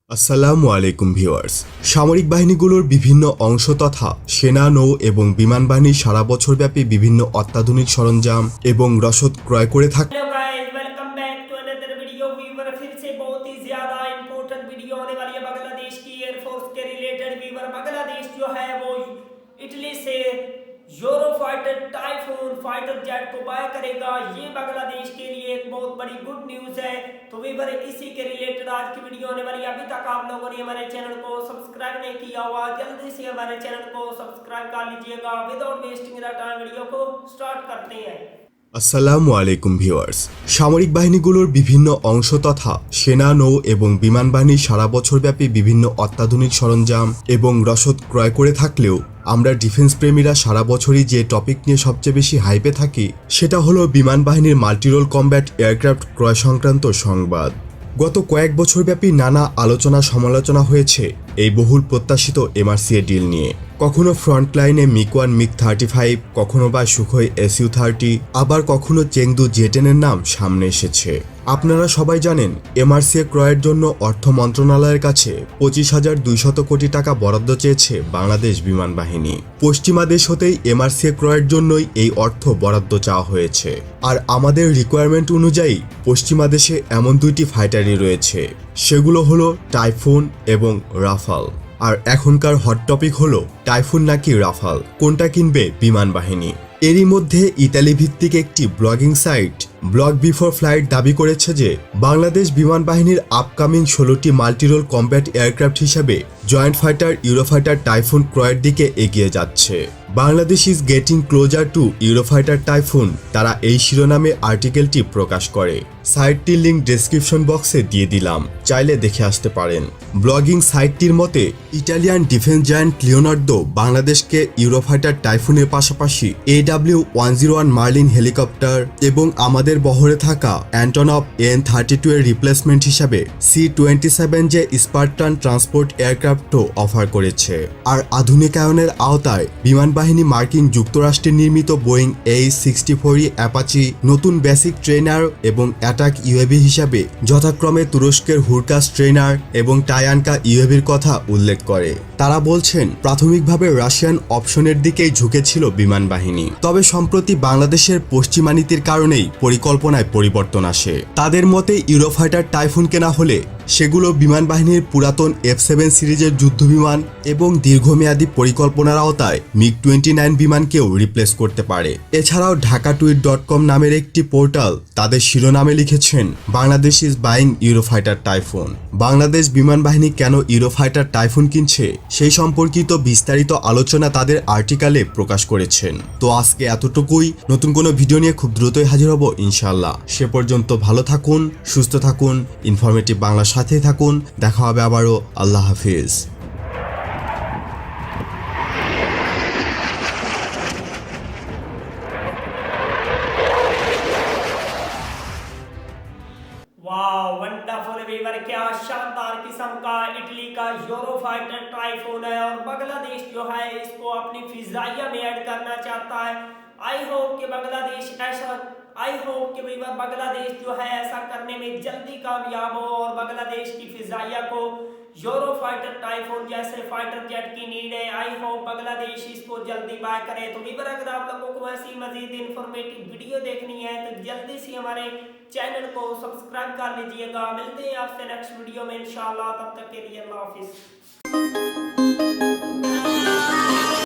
আসসালামু আলাইকুম ভিউয়ার্স। সামরিক বাহিনীগুলোর বিভিন্ন অংশ তথা সেনা, নৌ এবং বিমান বাহিনী সারা বছরব্যাপী বিভিন্ন অত্যাধুনিক সরঞ্জাম এবং রসদ ক্রয় করে থাকে। Hello guys, welcome back to another video. Viewer फिर से बहुत ही ज्यादा इंपॉर्टेंट वीडियो होने वाली है बांग्लादेश की एयरफोर्स के रिलेटेड। वीवर बांग्लादेश जो है वो इटली से यूरोफाइटर टाइफून फाइटर जेट को बाय करेगा। ये बांग्लादेश के लिए एक बहुत बड़ी गुड न्यूज है। तो वीवर इसी के रिलेटेड आज की वीडियो होने वाली है। अभी तक आप लोगों ने हमारे चैनल को सब्सक्राइब नहीं किया हुआ, जल्दी से हमारे चैनल को सब्सक्राइब कर लीजिएगा। विदाउट वेस्टिंग टाइम वीडियो को स्टार्ट करते हैं। আসসালামু আলাইকুম ভিউয়ার্স। সামরিক বাহিনীগুলোর বিভিন্ন অংশ তথা সেনা, নৌ এবং বিমান বাহিনী সারা বছরব্যাপী বিভিন্ন অত্যাধুনিক সরঞ্জাম এবং রসদ ক্রয় করে থাকলেও আমরা ডিফেন্স প্রেমীরা সারা বছরই যে টপিক নিয়ে সবচেয়ে বেশি হাইপে থাকি সেটা হলো বিমান বাহিনীর মাল্টিরোল কমব্যাট এয়ারক্রাফট ক্রয় সংক্রান্ত সংবাদ। গত কয়েক বছরব্যাপী নানা আলোচনা সমালোচনা হয়েছে এই বহুল প্রত্যাশিত এমআরসিএ ডিল নিয়ে। কখনো ফ্রন্টলাইনে মিগ-1 মিগ-35, কখনো বা সুখোই SU-30, আবার কখনো চেংদু জেটেনের নাম সামনে এসেছে। আপনারা সবাই জানেন এমআরসিএ ক্রয়ের জন্য অর্থ মন্ত্রণালয়ের কাছে 25,200 কোটি টাকা বরাদ্দ চেয়েছে বাংলাদেশ বিমান বাহিনী। পশ্চিমা দেশ হতেই এমআরসিএ ক্রয়ের জন্যই এই অর্থ বরাদ্দ চাওয়া হয়েছে। আর আমাদের রিকোয়ারমেন্ট অনুযায়ী পশ্চিমা দেশে এমন দুইটি ফাইটারই রয়েছে, সেগুলো হলো টাইফুন এবং রাফাল। আর এখনকার হট টপিক হলো টাইফুন নাকি রাফাল, কোনটা কিনবে বিমান বাহিনী। এরই মধ্যে ইতালি ভিত্তিক একটি blogging site Blog Before Flight দাবি করেছে যে বাংলাদেশ বিমান বাহিনীর আপকামিং 16টি মাল্টিরোল কমব্যাট এয়ারক্রাফট হিসাবে জয়েন্ট ফাইটার ইউরোফাইটার টাইফুন ক্রয়ের দিকে এগিয়ে যাচ্ছে। Bangladesh is getting closer to Eurofighter Typhoon, তারা এই শিরোনামে আর্টিকেলটি প্রকাশ করে। সাইটটির লিঙ্ক ডেসক্রিপশন বক্সে দিয়ে দিলাম, চাইলে দেখে আসতে পারেন। ব্লগিং সাইটটির মতে ইটালিয়ান ডিফেন্স জায়ান্ট লিওনার্দো বাংলাদেশকে ইউরোফাইটার টাইফুনের পাশাপাশি AW101 মার্লিন হেলিকপ্টার এবং আমাদের বহরে থাকা অ্যান্টনভ AN-32 এর রিপ্লেসমেন্ট হিসাবে C-27J স্পার্টান ট্রান্সপোর্ট এয়ারক্রাফটও অফার করেছে। আর আধুনিকায়নের আওতায় বিমান বাহিনী মার্কিন যুক্তরাষ্ট্রের নির্মিত বোয়িং AH-64 অ্যাপাচি, নতুন বেসিক ট্রেনার এবং অ্যাটাক ইউএভি হিসাবে যথাক্রমে তুরস্কের হুরকাস ট্রেনার এবং টায়ানকা ইউএভির কথা উল্লেখ করে। তারা বলছেন প্রাথমিকভাবে রাশিয়ান অপশনের দিকেই ঝুঁকেছিল বিমান বাহিনী, তবে সম্প্রতি বাংলাদেশের পশ্চিমা নীতির কারণেই পরিকল্পনায় পরিবর্তন আসে। তাদের মতে ইউরোফাইটার টাইফুন কেনা হলে সেগুলো বিমান বাহিনীর পুরাতন F-7 সিরিজের যুদ্ধবিমান এবং দীর্ঘমেয়াদী পরিকল্পনার আওতায় মিগ-29 বিমানকেও রিপ্লেস করতে পারে। এছাড়াও ঢাকাটুইট.com নামের একটি পোর্টাল তাদের শিরোনামে লিখেছেন Bangladesh is buying Eurofighter typhoon. Bangladesh বিমান বাহিনী কেন ইউরোফাইটার টাইফুন কিনছে সেই সম্পর্কিত বিস্তারিত আলোচনা তাদের আর্টিকেলে প্রকাশ করেছেন। তো আজকে এতটুকুই, নতুন কোনো ভিডিও নিয়ে খুব দ্রুতই হাজির হব ইনশাআল্লাহ। সে পর্যন্ত ভালো থাকুন, সুস্থ থাকুন, ইনফরমেটিভ বাংলার সাথে থাকুন। দেখা হবে আবারও। আল্লাহ হাফিজ। वाह, वंडरफुल वीवर, क्या शानदार किस्म का इटली का यूरोफाइटर टाइफून है और बांग्लादेश जो है इसको अपनी फिजाइया में ऐड करना चाहता है। आई होप कि बांग्लादेश जो है ऐसा करने में जल्दी कामयाब हो और बांग्लादेश की फिजाइया को यूरोफाइटर टाइफून जैसे फाइटर जेट की नीड है। आई होप बांग्लादेश इसको जल्दी बाय करे। तो वीवर, अगर आप लोगों को ऐसी मजीद इंफॉर्मेटिव वीडियो देखनी है तो जल्दी से हमारे चैनल को सब्सक्राइब कर लीजिएगा। मिलते हैं आपसे नेक्स्ट वीडियो में इंशाल्लाह, तब तक के लिए अल्लाह हाफिज।